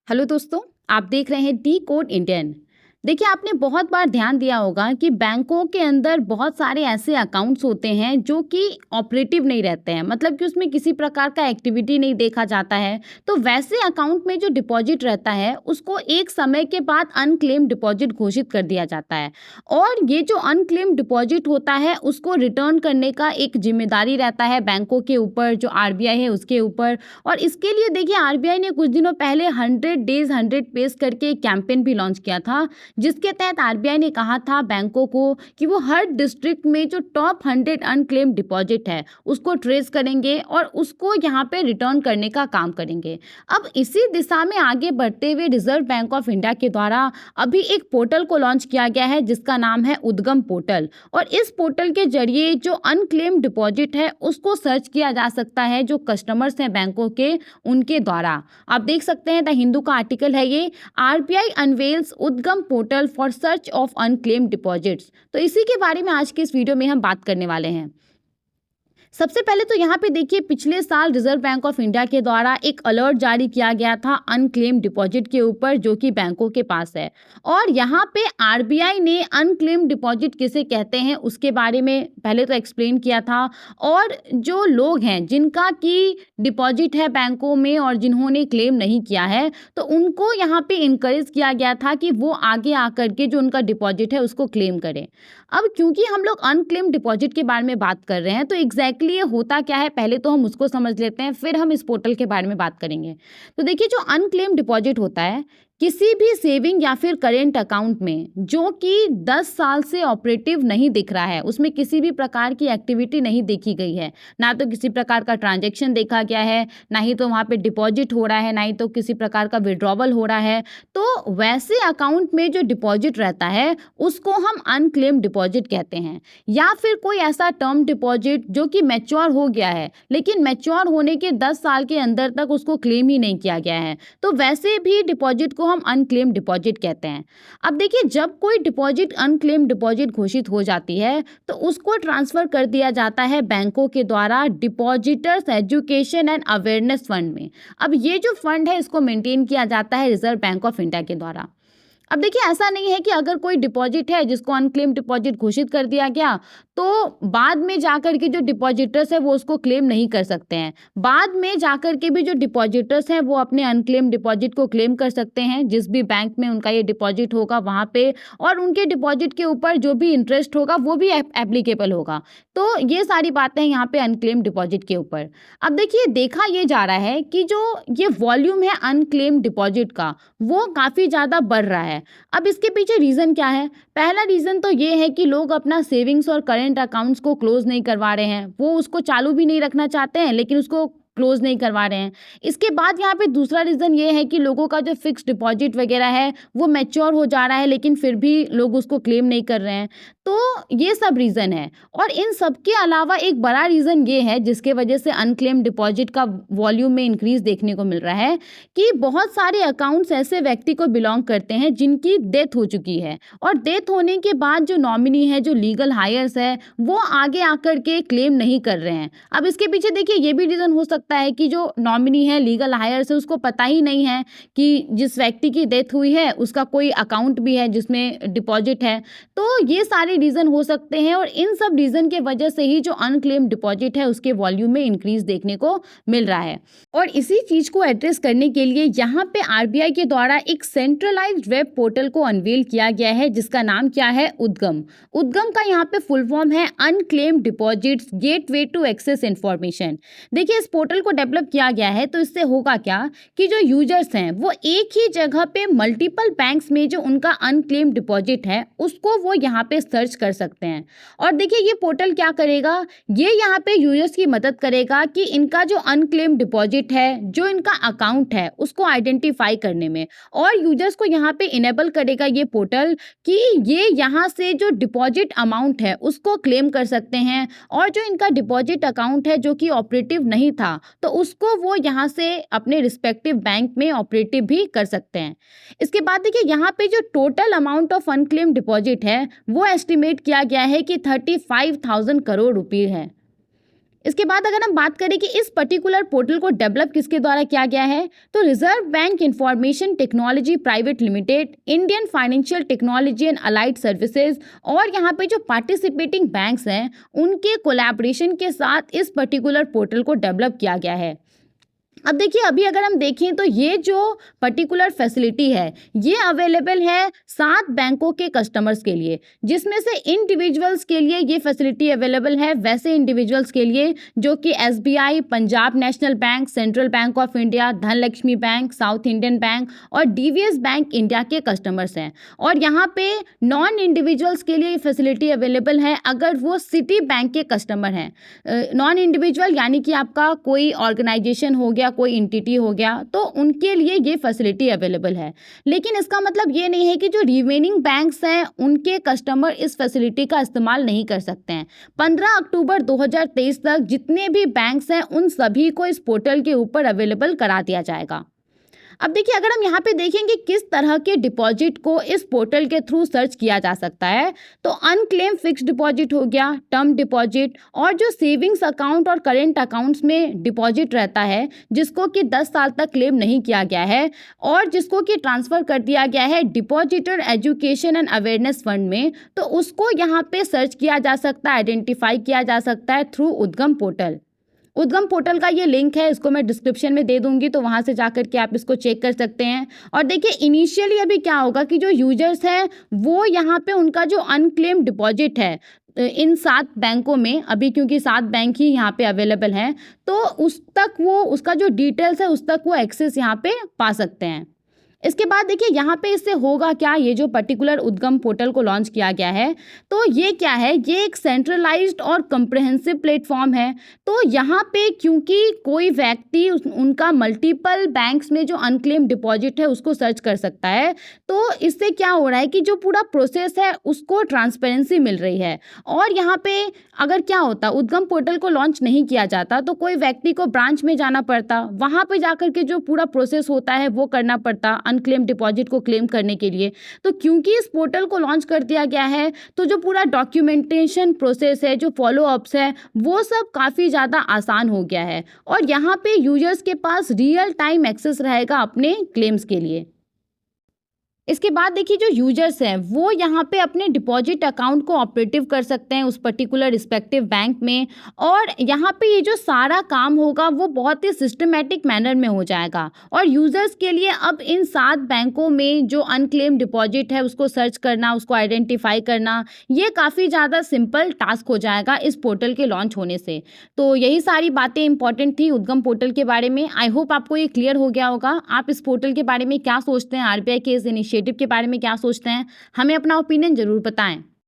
Hello दोस्तों, आप देख रहे हैं डी कोड इंडियन। देखिए, आपने बहुत बार ध्यान दिया होगा कि बैंकों के अंदर बहुत सारे ऐसे अकाउंट्स होते हैं जो कि ऑपरेटिव नहीं रहते हैं, मतलब कि उसमें किसी प्रकार का एक्टिविटी नहीं देखा जाता है। तो वैसे अकाउंट में जो डिपॉजिट रहता है उसको एक समय के बाद अनक्लेम डिपॉजिट घोषित कर दिया जाता है। और ये जो अनक्लेम डिपॉजिट होता है उसको रिटर्न करने का एक जिम्मेदारी रहता है बैंकों के ऊपर, जो आरबीआई है उसके ऊपर। और इसके लिए देखिए, आरबीआई ने कुछ दिनों पहले 100 डेज 100 पेज करके एक कैंपेन भी लॉन्च किया था, जिसके तहत आरबीआई ने कहा था बैंकों को कि वो हर डिस्ट्रिक्ट में जो टॉप 100 अनक्लेम डिपॉजिट है उसको ट्रेस करेंगे और उसको यहाँ पे रिटर्न करने का काम करेंगे। अब इसी दिशा में आगे बढ़ते हुए रिजर्व बैंक ऑफ इंडिया के द्वारा अभी एक पोर्टल को लॉन्च किया गया है जिसका नाम है उद्गम पोर्टल। और इस पोर्टल के जरिए जो अनक्लेम डिपॉजिट है उसको सर्च किया जा सकता है, जो कस्टमर्स हैं बैंकों के उनके द्वारा। आप देख सकते हैं, द हिंदू का आर्टिकल है ये, आरबीआई अनवेल्स उद्गम portal for search of unclaimed deposits. तो इसी के बारे में आज के इस वीडियो में हम बात करने वाले हैं। सबसे पहले तो यहाँ पे देखिए, पिछले साल रिजर्व बैंक ऑफ इंडिया के द्वारा एक अलर्ट जारी किया गया था अनक्लेम डिपॉजिट के ऊपर, जो कि बैंकों के पास है। और यहाँ पे आरबीआई ने अनक्लेम डिपॉजिट किसे कहते हैं उसके बारे में पहले तो एक्सप्लेन किया था। और जो लोग हैं जिनका कि डिपॉजिट है बैंकों में और जिन्होंने क्लेम नहीं किया है, तो उनको यहाँ पे इनकरेज किया गया था कि वो आगे आकर के जो उनका डिपॉजिट है उसको क्लेम करें। अब क्योंकि हम लोग अनक्लेम डिपॉजिट के बारे में बात कर रहे हैं, तो एग्जैक्टली ये होता क्या है पहले तो हम उसको समझ लेते हैं, फिर हम इस पोर्टल के बारे में बात करेंगे। तो देखिए, जो अनक्लेम डिपॉजिट होता है किसी भी सेविंग या फिर करेंट अकाउंट में जो कि 10 साल से ऑपरेटिव नहीं दिख रहा है, उसमें किसी भी प्रकार की एक्टिविटी नहीं देखी गई है, ना तो किसी प्रकार का ट्रांजैक्शन देखा गया है, ना ही तो वहाँ पे डिपॉजिट हो रहा है, ना ही तो किसी प्रकार का विड्रॉवल हो रहा है, तो वैसे अकाउंट में जो डिपॉजिट रहता है उसको हम अनक्लेम डिपॉजिट कहते हैं। या फिर कोई ऐसा टर्म डिपॉजिट जो कि मैच्योर हो गया है लेकिन मैच्योर होने के 10 साल के अंदर तक उसको क्लेम ही नहीं किया गया है, तो वैसे भी डिपॉजिट को हम अनक्लेम डिपॉजिट कहते हैं। अब देखिए, जब कोई डिपॉजिट अनक्लेम डिपॉजिट घोषित हो जाती है तो उसको ट्रांसफर कर दिया जाता है बैंकों के द्वारा depositors education and awareness fund में। अब ये जो फंड है इसको मेंटेन किया जाता है रिजर्व बैंक ऑफ इंडिया के द्वारा। अब देखिए, ऐसा नहीं है कि अगर कोई डिपॉजिट है जिसको अनक्लेम डिपॉजिट घोषित कर दिया गया तो बाद में जाकर के जो डिपॉजिटर्स है वो उसको क्लेम नहीं कर सकते हैं। बाद में जाकर के भी जो डिपॉजिटर्स हैं वो अपने अनक्लेम डिपॉजिट को क्लेम कर सकते हैं, जिस भी बैंक में उनका ये डिपॉजिट होगा वहाँ पे, और उनके डिपॉजिट के ऊपर जो भी इंटरेस्ट होगा वो भी एप्लीकेबल होगा। तो ये सारी बातें हैं यहाँ पे अनक्लेम डिपॉजिट के ऊपर। अब देखिए, देखा ये जा रहा है कि जो ये वॉल्यूम है अनक्लेम डिपॉजिट का वो काफ़ी ज़्यादा बढ़ रहा है। अब इसके पीछे रीज़न क्या है? पहला रीज़न तो ये है कि लोग अपना सेविंग्स और करेंट अकाउंट्स को क्लोज़ नहीं करवा रहे हैं। वो उसको चालू भी नहीं रखना चाहते हैं लेकिन उसको क्लोज़ नहीं करवा रहे हैं। इसके बाद यहाँ पे दूसरा रीज़न ये है कि लोगों का जो फिक्स्ड डिपॉजिट वगैरह है वो मैच्योर हो जा रहा है लेकिन फिर भी लोग उसको क्लेम नहीं कर रहे हैं। तो ये सब रीज़न है। और इन सब के अलावा एक बड़ा रीज़न ये है जिसके वजह से अनक्लेम डिपॉजिट का वॉल्यूम में इंक्रीज़ देखने को मिल रहा है कि बहुत सारे अकाउंट्स ऐसे व्यक्ति को बिलोंग करते हैं जिनकी डेथ हो चुकी है, और डेथ होने के बाद जो नॉमिनी है, जो लीगल हायर्स है, वो आगे आकर के क्लेम नहीं कर रहे हैं। अब इसके पीछे देखिए, ये भी रीज़न हो सकता है कि जो नॉमिनी है, लीगल हायर्स है, उसको पता ही नहीं है कि जिस व्यक्ति की डेथ हुई है उसका कोई अकाउंट भी है जिसमें डिपॉजिट है। तो ये सारे रीज़न हो सकते हैं और इन सब रीज़न के वजह से ही जो अनक्लेम डिपॉजिट है उसके वॉल्यूम में इंक्रीज़ देखने को मिल रहा है। और इसी चीज़ को एड्रेस करने के लिए यहाँ पे आरबीआई के द्वारा एक सेंट्रलाइज्ड वेब पोर्टल को अनवील किया गया है जिसका नाम क्या है? उद्गम। उद्गम का यहाँ पे फुल फॉर्म है unclaim deposits gateway to access information. देखिए, इस पोर्टल को डेवलप किया गया है तो इससे होगा क्या कि जो यूजर्स हैं वो एक ही जगह पे मल्टीपल बैंक्स में जो उनका अनक्लेम डिपॉजिट है उसको वो यहाँ पे सर्च कर सकते हैं। और देखिए, ये पोर्टल क्या करेगा, ये यहाँ पे यूजर्स की मदद करेगा कि इनका जो अनक्लेम डिपॉजिट है, जो इनका अकाउंट है, उसको आइडेंटिफाई करने में। और यूजर्स को यहाँ पे इनेबल करेगा ये पोर्टल कि ये यहाँ से जो डिपॉजिट अमाउंट है उसको क्लेम कर सकते हैं, और जो इनका डिपॉजिट अकाउंट है जो कि ऑपरेटिव नहीं था तो उसको वो यहाँ से अपने रिस्पेक्टिव बैंक में ऑपरेटिव भी कर सकते हैं। इसके बाद देखिए, यहाँ पे जो total amount of unclaim deposit है वो एस्टिमेट किया गया है कि 35,000 करोड़ रुपये है। इसके बाद अगर हम बात करें कि इस पर्टिकुलर पोर्टल को डेवलप किसके द्वारा किया गया है, तो reserve bank information technology private limited, Indian financial technology and allied services और यहाँ पे जो पार्टिसिपेटिंग बैंक्स हैं उनके कोलैबोरेशन के साथ इस पर्टिकुलर पोर्टल को डेवलप किया गया है। अब देखिए, अभी अगर हम देखें तो ये जो पर्टिकुलर फैसिलिटी है ये अवेलेबल है 7 बैंकों के कस्टमर्स के लिए, जिसमें से इंडिविजुअल्स के लिए ये फैसिलिटी अवेलेबल है वैसे इंडिविजुअल्स के लिए जो कि SBI, Punjab national bank, central bank of India, Dhanlaxmi bank, south Indian bank और डीवीएस बैंक इंडिया के कस्टमर्स हैं। और यहाँ पे नॉन इंडिविजुअल्स के लिए ये फैसिलिटी अवेलेबल है अगर वो सिटी बैंक के कस्टमर हैं। नॉन इंडिविजुअल यानी कि आपका कोई ऑर्गेनाइजेशन हो गया, कोई एंटिटी हो गया, तो उनके लिए ये फैसिलिटी अवेलेबल है। लेकिन इसका मतलब ये नहीं है कि जो रिमेनिंग बैंक्स हैं उनके कस्टमर इस फैसिलिटी का इस्तेमाल नहीं कर सकते हैं। 15 अक्टूबर 2023 तक जितने भी बैंक्स हैं उन सभी को इस पोर्टल के ऊपर अवेलेबल करा दिया जाएगा। अब देखिए, अगर हम यहाँ पे देखेंगे किस तरह के डिपॉजिट को इस पोर्टल के थ्रू सर्च किया जा सकता है, तो अनक्लेम फिक्स्ड डिपॉजिट हो गया, टर्म डिपॉजिट और जो सेविंग्स अकाउंट और करेंट अकाउंट्स में डिपॉजिट रहता है जिसको कि 10 साल तक क्लेम नहीं किया गया है और जिसको कि ट्रांसफ़र कर दिया गया है depositor education and awareness fund में, तो उसको यहाँ पे सर्च किया जा सकता है, आइडेंटिफाई किया जा सकता है थ्रू उद्गम पोर्टल। उद्गम पोर्टल का ये लिंक है, इसको मैं डिस्क्रिप्शन में दे दूंगी, तो वहाँ से जाकर के आप इसको चेक कर सकते हैं। और देखिए, इनिशियली अभी क्या होगा कि जो यूजर्स हैं वो यहाँ पे उनका जो अनक्लेम डिपॉजिट है इन 7 बैंकों में, अभी क्योंकि 7 बैंक ही यहाँ पे अवेलेबल हैं, तो उस तक वो उसका जो डिटेल्स है उस तक वो एक्सेस यहाँ पे पा सकते हैं। इसके बाद देखिए, यहाँ पे इससे होगा क्या, ये जो पर्टिकुलर उद्गम पोर्टल को लॉन्च किया गया है, तो ये क्या है, ये एक सेंट्रलाइज्ड और कम्प्रहेंसिव प्लेटफॉर्म है। तो यहाँ पे क्योंकि कोई व्यक्ति उनका मल्टीपल बैंक्स में जो अनक्लेम डिपॉजिट है उसको सर्च कर सकता है, तो इससे क्या हो रहा है कि जो पूरा प्रोसेस है उसको ट्रांसपेरेंसी मिल रही है। और यहाँ पे अगर क्या होता, उद्गम पोर्टल को लॉन्च नहीं किया जाता तो कोई व्यक्ति को ब्रांच में जाना पड़ता, वहाँ पे जाकर के जो पूरा प्रोसेस होता है वो करना पड़ता अनक्लेम डिपॉजिट को क्लेम करने के लिए। तो क्योंकि इस पोर्टल को लॉन्च कर दिया गया है, तो जो पूरा डॉक्यूमेंटेशन प्रोसेस है, जो फॉलो अप्स है, वो सब काफ़ी ज़्यादा आसान हो गया है और यहाँ पे यूजर्स के पास रियल टाइम एक्सेस रहेगा अपने क्लेम्स के लिए। इसके बाद देखिए, जो यूजर्स हैं वो यहाँ पे अपने डिपॉजिट अकाउंट को ऑपरेटिव कर सकते हैं उस पर्टिकुलर रिस्पेक्टिव बैंक में, और यहाँ पे ये जो सारा काम होगा वो बहुत ही सिस्टमेटिक मैनर में हो जाएगा। और यूजर्स के लिए अब इन 7 बैंकों में जो अनक्लेम डिपॉजिट है उसको सर्च करना, उसको आइडेंटिफाई करना, ये काफ़ी ज़्यादा सिंपल टास्क हो जाएगा इस पोर्टल के लॉन्च होने से। तो यही सारी बातें इंपॉर्टेंट थी उद्गम पोर्टल के बारे में। आई होप आपको ये क्लियर हो गया होगा। आप इस पोर्टल के बारे में क्या सोचते हैं, आरबीआई के इस इनिशिएटिव के बारे में क्या सोचते हैं, हमें अपना ओपिनियन ज़रूर बताएं।